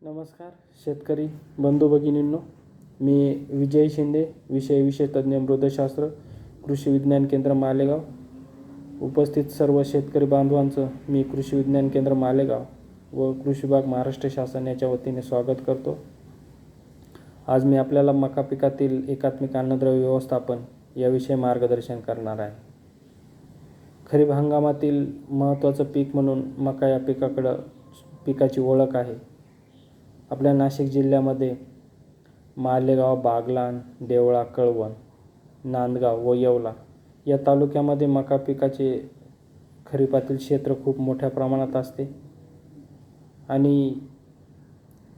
नमस्कार शेतकरी बंधू भगिनींनो, मी विजय शिंदे, विषय तज्ज्ञ मृदशास्त्र, कृषी विज्ञान केंद्र मालेगाव. उपस्थित सर्व शेतकरी बांधवांचं मी कृषी विज्ञान केंद्र मालेगाव व कृषी विभाग महाराष्ट्र शासन याच्या वतीने स्वागत करतो. आज मी आपल्याला मका पिकातील एकात्मिक अन्नद्रव्य व्यवस्थापन याविषयी मार्गदर्शन करणार आहे. खरीप हंगामातील महत्त्वाचं पीक म्हणून मका या पिकाची ओळख आहे. आपल्या नाशिक जिल्ह्यामध्ये मालेगाव, बागलाण, देवळा, कळवण, नांदगाव व येवला या तालुक्यामध्ये मका पिकाचे खरीपातील क्षेत्र खूप मोठ्या प्रमाणात असते आणि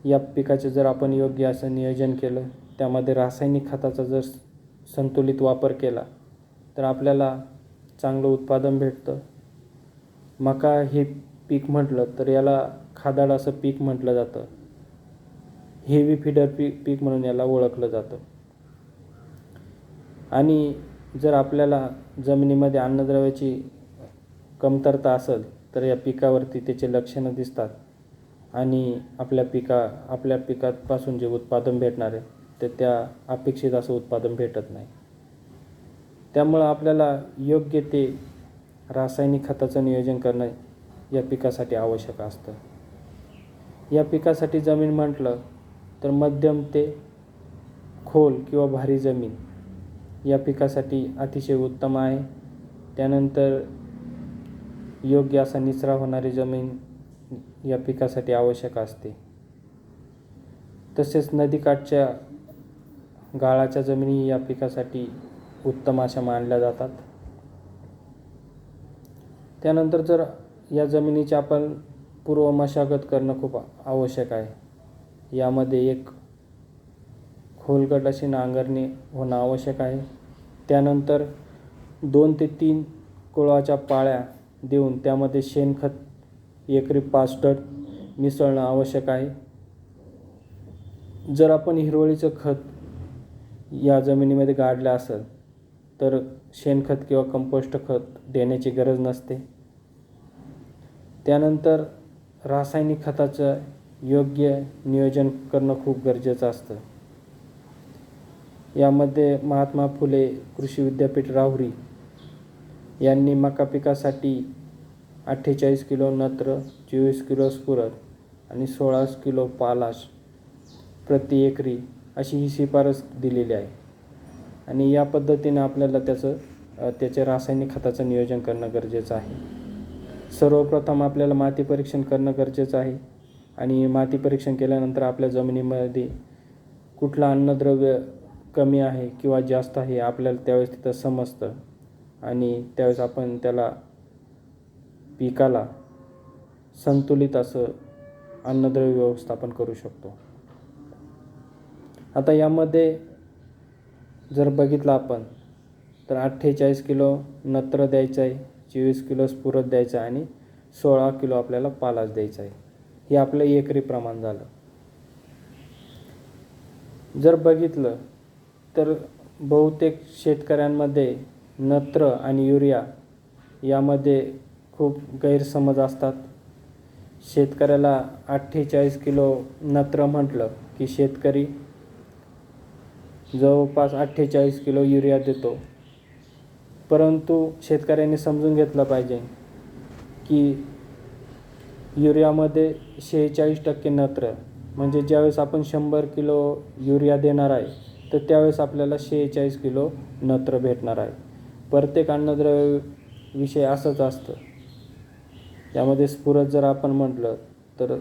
या पिकाचे जर आपण योग्य असं नियोजन केलं, त्यामध्ये रासायनिक खताचा जर संतुलित वापर केला तर आपल्याला चांगलं उत्पादन भेटतं. मका हे पीक म्हटलं तर याला खादाड असं पीक म्हटलं जातं. हेवी फीडर पीक म्हणून याला ओळखलं जातं. आणि जर आपल्याला जमिनीमध्ये अन्नद्रव्याची कमतरता असेल तर या पिकावरती त्याचे लक्षणं दिसतात आणि आपल्या पिकापासून जे उत्पादन भेटणार आहे ते त्या अपेक्षित असं उत्पादन भेटत नाही. त्यामुळं आपल्याला योग्य ते रासायनिक खताचं नियोजन करणं या पिकासाठी आवश्यक असतं. या पिकासाठी जमीन म्हटलं तर मध्यम ते खोल किंवा भारी जमीन या पिकासाठी अतिशय उत्तम आहे. त्यानंतर योग्य असा निचरा होणारी जमीन या पिकासाठी आवश्यक असते. तसेच नदीकाठच्या गाळाच्या जमिनी या पिकासाठी उत्तम अशा मानल्या जातात. त्यानंतर जर या जमिनीची आपण पूर्व मशागत करणं खूप आवश्यक आहे. यामध्ये एक खोलगट अशी नांगरणी होणं आवश्यक आहे. त्यानंतर 2 ते 3 कुळवाच्या पाळ्या देऊन त्यामध्ये शेणखत एकरी 5 टन मिसळणं आवश्यक आहे. जर आपण हिरवळीचं खत या जमिनीमध्ये गाडलं असेल तर शेणखत किंवा कंपोस्ट खत देण्याची गरज नसते. त्यानंतर रासायनिक खताचं योग्य नियोजन करणं खूप गरजेचं असतं. यामध्ये महात्मा फुले कृषी विद्यापीठ राहुरी यांनी मका पिकासाठी 48 किलो नत्र, 24 किलो स्फुरद आणि 16 किलो पालाश प्रति एकरी अशी ही शिफारस दिलेली आहे. आणि या पद्धतीने आपल्याला त्याचे रासायनिक खताचं नियोजन करणं गरजेचं आहे. सर्वप्रथम आपल्याला माती परीक्षण करणं गरजेचं आहे आणि माती परीक्षण केल्यानंतर आपल्या जमिनीमध्ये कुठलं अन्नद्रव्य कमी आहे किंवा जास्त आहे आपल्याला त्यावेळेस तिथं समजतं आणि त्यावेळेस आपण पिकाला संतुलित असं अन्नद्रव्य व्यवस्थापन करू शकतो. आता यामध्ये जर बघितलं आपण तर 48 किलो नत्र द्यायचं आहे, 24 किलो स्फुरद द्यायचं आहे आणि 16 किलो आपल्याला पालाश द्यायचा आहे. हे आपलं एकरी प्रमाण झालं. जर बघितलं तर बहुतेक शेतकऱ्यांमध्ये नत्र आणि युरिया यामध्ये खूप गैरसमज असतात. शेतकऱ्याला 48 किलो नत्र म्हटलं की शेतकरी जवळपास 48 किलो युरिया देतो. परंतु शेतकऱ्यांनी समजून घेतलं पाहिजे की युरियामध्ये 46% नत्र, म्हणजे ज्यावेळेस आपण 100 किलो युरिया देणार आहे तर त्यावेळेस आपल्याला 46 किलो नत्र भेटणार आहे. प्रत्येक अन्नद्रव्य विषय असंच असतं. त्यामध्ये स्फुरद जर आपण म्हटलं तर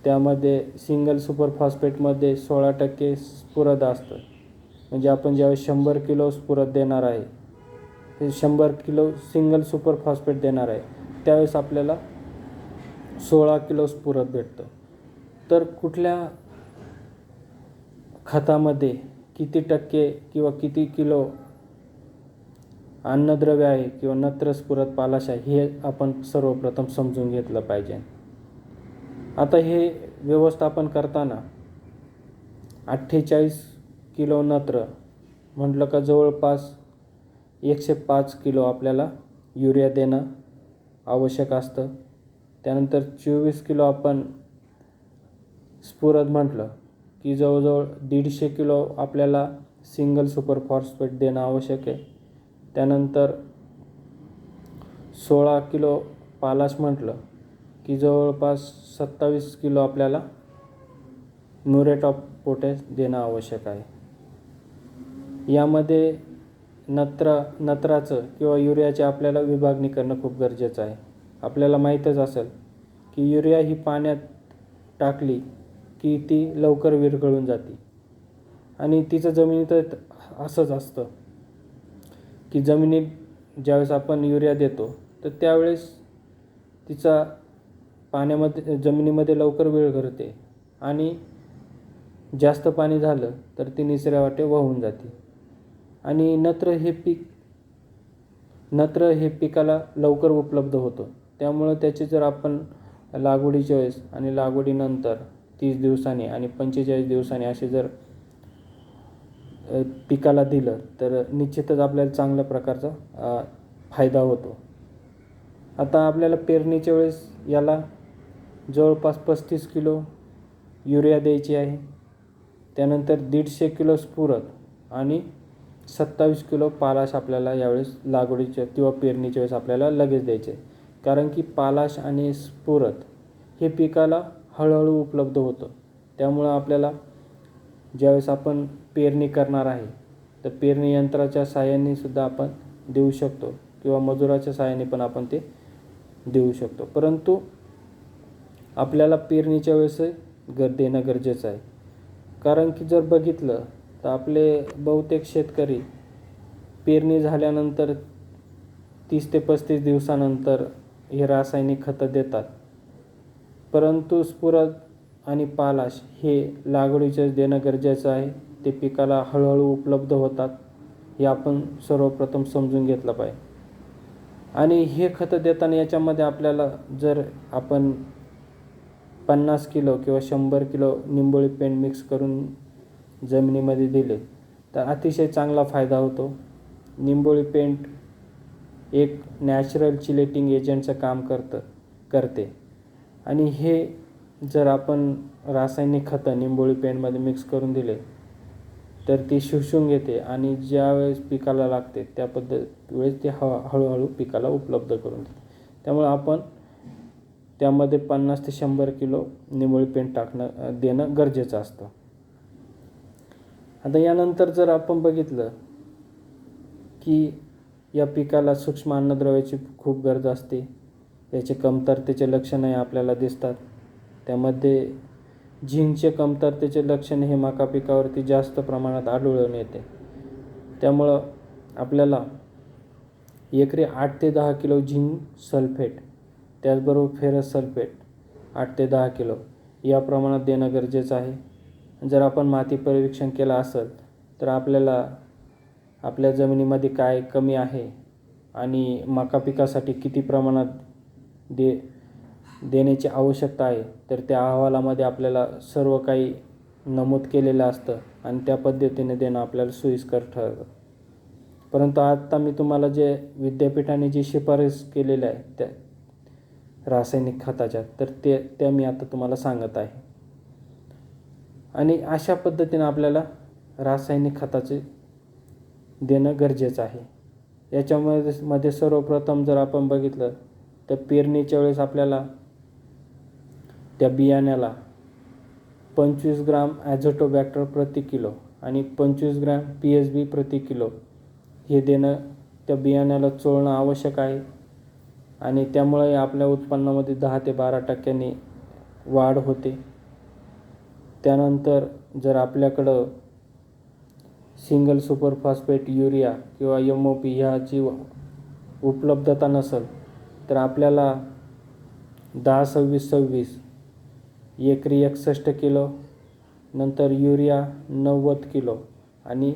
त्यामध्ये सिंगल सुपर फॉस्फेटमध्ये 16% स्फुरद असतं. म्हणजे आपण ज्यावेळेस 100 किलो स्फुरद देणार आहे, हे 100 किलो सिंगल सुपर फॉस्फेट देणार आहे, त्यावेळेस आपल्याला 16 किलो स्फुरद भेटतं. तर कुठल्या खतामध्ये किती टक्के किंवा किती किलो अन्नद्रव्य आहे किंवा नत्र, स्फुरद, पालाश आहे हे आपण सर्वप्रथम समजून घेतलं पाहिजे. आता हे व्यवस्थापन करताना 48 किलो नत्र म्हटलं का जवळपास 105 किलो आपल्याला युरिया देणं आवश्यक असतं. त्यानंतर 24 किलो आपण स्फुरद म्हटलं की जवळजवळ 150 किलो आपल्याला सिंगल सुपर फॉस्फेट देणं आवश्यक आहे. त्यानंतर 16 किलो पालाश म्हटलं की जवळपास 27 किलो आपल्याला म्युरेट ऑफ पोटॅश देणं आवश्यक आहे. यामध्ये नत्राचं किंवा युरियाची आपल्याला विभागणी करणं खूप गरजेचं आहे. आपल्याला माहीतच असेल की युरिया ही पाण्यात टाकली की ती लवकर विरघळून जाते आणि तिचं जमिनीत असंच असतं की जमिनीत ज्यावेळेस आपण युरिया देतो तर त्यावेळेस तिचा जमिनीमध्ये लवकर विरघळते आणि जास्त पाणी झालं तर ती निचऱ्या वाटे वाहून जाते. आणि नत्र हे पिकाला लवकर उपलब्ध होतं. त्यामुळं त्याची जर आपण लागवडीच्या वेळेस आणि लागवडीनंतर 30 दिवसांनी आणि 45 दिवसांनी असे जर पिकाला दिलं तर निश्चितच आपल्याला चांगल्या प्रकारचा फायदा होतो. आता आपल्याला पेरणीच्या वेळेस याला जवळपास 35 किलो युरिया द्यायची आहे. त्यानंतर 150 किलो स्फुरद आणि 27 किलो पालाश आपल्याला यावेळेस लागवडीच्या किंवा पेरणीच्या वेळेस आपल्याला लगेच द्यायचे. कारण की पालाश आणि स्फुरद हे पिकाला हळूहळू उपलब्ध होतं. त्यामुळं आपल्याला ज्यावेळेस आपण पेरणी करणार आहे तर पेरणी यंत्राच्या साहाय्याने सुद्धा आपण देऊ शकतो किंवा मजुराच्या साहाय्याने पण आपण ते देऊ शकतो. परंतु आपल्याला पेरणीच्या वेळेस देणं गरजेचं आहे. कारण की जर बघितलं तर आपले बहुतेक शेतकरी पेरणी झाल्यानंतर 30 ते 35 दिवसानंतर हे रासायनिक खतं देतात. परंतु स्फुरद आणि पालाश हे लागवडीचं देणं गरजेचं आहे. ते पिकाला हळूहळू उपलब्ध होतात हे आपण सर्वप्रथम समजून घेतलं पाहिजे. आणि हे खतं देताना याच्यामध्ये आपल्याला जर आपण 50 किलो किंवा 100 किलो निंबोळी पेंड मिक्स करून जमिनीमध्ये दिले तर अतिशय चांगला फायदा होतो. निंबोळी पेंट एक नॅचरल चिलेटिंग एजंटचं काम करते आणि हे जर आपण रासायनिक खतं निंबोळी पेंटमध्ये मिक्स करून दिले तर ती शोषून घेते आणि ज्यावेळेस पिकाला लागते त्या वेळेस ती हळूहळू पिकाला उपलब्ध करून देते. त्यामुळे आपण त्यामध्ये 50 ते 100 किलो निंबोळी पेंट देणं गरजेचं असतं. आता यानंतर जर आपण बघितलं की या पिकाला सूक्ष्म अन्नद्रव्याची खूप गरज असते. याचे कमतरतेचे लक्षणं आपल्याला दिसतात. त्यामध्ये झिंकचे कमतरतेचे लक्षण हे मका पिकावरती जास्त प्रमाणात आढळून येते. त्यामुळं आपल्याला एकरी 8 ते 10 किलो झिंक सल्फेट त्याचबरोबर फेरस सल्फेट 8 ते 10 किलो या प्रमाणात देणं गरजेचं आहे. जर आपण माती परीक्षण केलं असेल तर आपल्याला आपल्या जमिनीमध्ये काय कमी आहे आणि मका पिकासाठी किती प्रमाणात देण्याची आवश्यकता आहे तर त्या अहवालामध्ये आपल्याला सर्व काही नमूद केलेलं असतं आणि त्या पद्धतीने देणं आपल्याला सोयीस्कर ठरतं. परंतु आता मी तुम्हाला जे विद्यापीठाने जी शिफारस केलेल्या आहे त्या रासायनिक खताच्या तर त्या मी आता तुम्हाला सांगत आहे. आणि अशा पद्धतीने आपल्याला रासायनिक खताचे देणं गरजेचं आहे. याच्यामध्ये सर्वप्रथम जर आपण बघितलं तर पेरणीच्या वेळेस आपल्याला त्या बियाण्याला 25 ग्राम ॲझोटोबॅक्टर प्रति किलो आणि 25 ग्रॅम PSB प्रति किलो हे देणं त्या बियाण्याला चोळणं आवश्यक आहे. आणि त्यामुळे आपल्या उत्पन्नामध्ये 10 ते 12% वाढ होते. त्यानंतर जर आपल्याकडं सिंगल सुपर फॉस्फेट युरिया किंवा MOP ह्याची उपलब्धता नसेल तर आपल्याला 10-26-26 एकरी 61 किलो नंतर युरिया 90 किलो आणि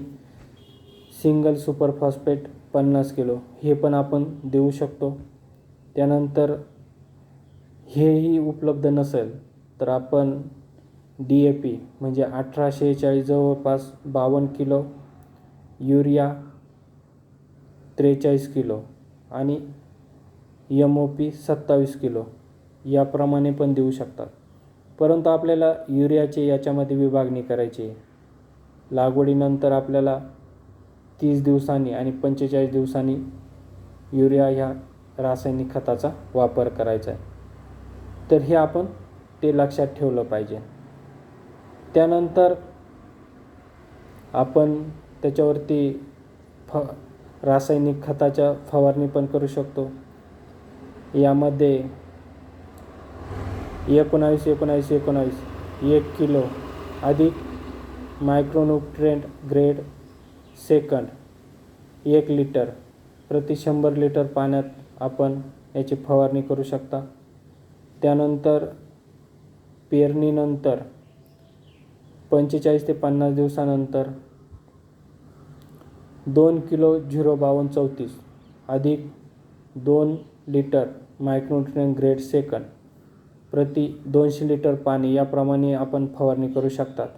सिंगल सुपर फॉस्फेट 50 किलो हे पण आपण देऊ शकतो. त्यानंतर हेही उपलब्ध नसेल तर आपण DAP म्हणजे 1846 जवळपास 52 किलो युरिया 43 किलो आणि MOP 27 किलो याप्रमाणे पण देऊ शकतात. परंतु आपल्याला युरियाची याच्यामध्ये विभागणी करायची आहे. लागवडीनंतर आपल्याला 30 दिवसांनी आणि 45 दिवसांनी युरिया ह्या रासायनिक खताचा वापर करायचा आहे. तर हे आपण ते लक्षात ठेवलं पाहिजे. त्यानंतर आपण त्याच्यावरती रासायनिक खताच्या फवारणी पण करू शकतो. यामध्ये 19-19-19 1 किलो अधिक मायक्रोन्यूट्रिएंट ग्रेड सेकंड 1 लिटर प्रति 100 लिटर पाण्यात आपण याची फवारणी करू शकता. त्यानंतर पेरणीनंतर 45 ते 50 दिवसानंतर 2 किलो 052-34 अधिक 2 लिटर मायक्रोन्यूट्रिएंट ग्रेड सेकंड प्रति 200 लिटर पाणी याप्रमाणे आपण फवारणी करू शकतात.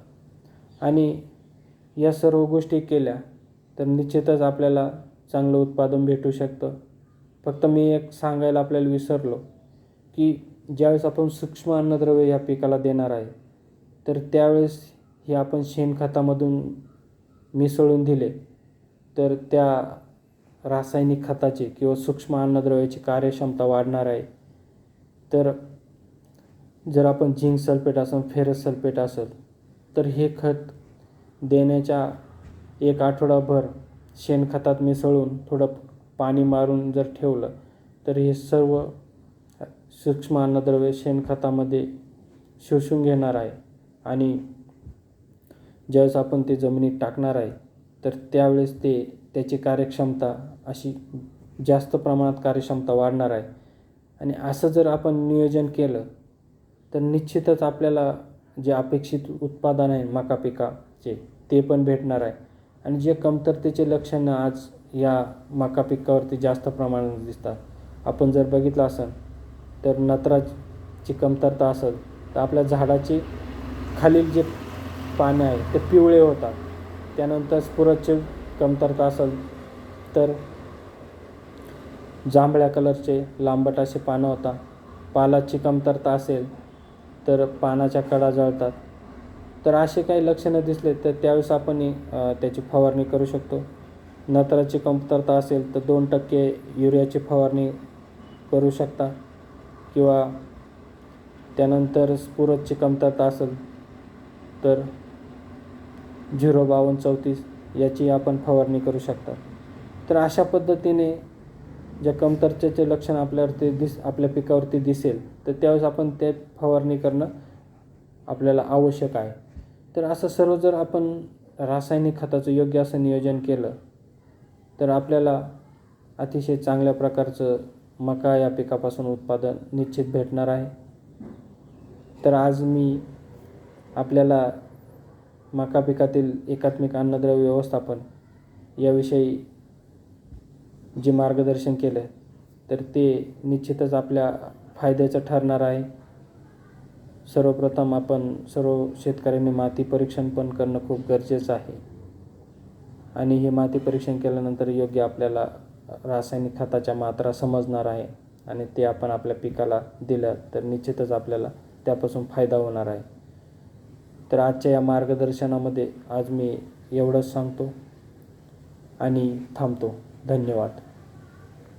आणि या सर्व गोष्टी केल्या तर निश्चितच आपल्याला चांगलं उत्पादन भेटू शकतं. फक्त मी एक सांगायला आपल्याला विसरलो की ज्यावेळेस आपण सूक्ष्म अन्नद्रव्य या पिकाला देणार आहे तर त्यावेळेस हे आपण शेणखतामधून मिसळून दिले तर त्या रासायनिक खताची किंवा सूक्ष्म अन्नद्रव्याची कार्यक्षमता वाढणार आहे. तर जर आपण झिंक सल्फेट असेल, फेरस सल्फेट असेल तर हे खत देण्याच्या 1 आठवडाभर शेणखतात मिसळून थोडं पाणी मारून जर ठेवलं तर हे सर्व सूक्ष्म अन्नद्रव्ये शेणखतामध्ये शोषून घेणार आहे. आणि ज्यावेळेस आपण ते जमिनीत टाकणार आहे तर त्यावेळेस त्याची कार्यक्षमता अशी जास्त प्रमाणात कार्यक्षमता वाढणार आहे. आणि असं जर आपण नियोजन केलं तर निश्चितच आपल्याला जे अपेक्षित उत्पादन आहे मका पिकाचे ते पण भेटणार आहे. आणि जे कमतरतेचे लक्षणं आज या मका पिकावरती जास्त प्रमाणात दिसतात. आपण जर बघितलं असेल तर नत्राची कमतरता असेल तर आपल्या झाडाची खालील जे पाने आहे ते पिवळे होतात. त्यानंतर स्फुरदची कमतरता असेल तर जांभळ्या कलरचे लांबट असे पानं होतात. पालाची कमतरता असेल तर पानाच्या कडा जळतात. तर असे काही लक्षणं दिसले तर त्यावेळेस आपण त्याची फवारणी करू शकतो. नत्राची कमतरता असेल तर 2% युरियाची फवारणी करू शकता. किंवा त्यानंतर स्फुरदची कमतरता असेल तर 052-34 याची आपण फवारणी करू शकता. तर अशा पद्धतीने ज्या कमतरतेचे लक्षण आपल्या पिकावरती दिसेल तर त्यावेळेस आपण ते फवारणी करणं आपल्याला आवश्यक आहे. तर असं सर्व जर आपण रासायनिक खताचं योग्य असं नियोजन केलं तर आपल्याला अतिशय चांगल्या प्रकारचं मका या पिकापासून उत्पादन निश्चित भेटणार आहे. तर आज मी आपल्याला मका पिकातील एकात्मिक अन्नद्रव्य व्यवस्थापन याविषयी जे मार्गदर्शन केलं तर ते निश्चितच आपल्या फायद्याचं ठरणार आहे. सर्वप्रथम आपण सर्व शेतकऱ्यांनी माती परीक्षण पण करणं खूप गरजेचं आहे. आणि हे माती परीक्षण केल्यानंतर योग्य आपल्याला रासायनिक खताच्या मात्रा समजणार आहे आणि ते आपण आपल्या पिकाला दिलं तर निश्चितच आपल्याला त्यापासून फायदा होणार आहे. तर आजच्या या मार्गदर्शनामध्ये आज मी एवढंच सांगतो आणि थांबतो. धन्यवाद.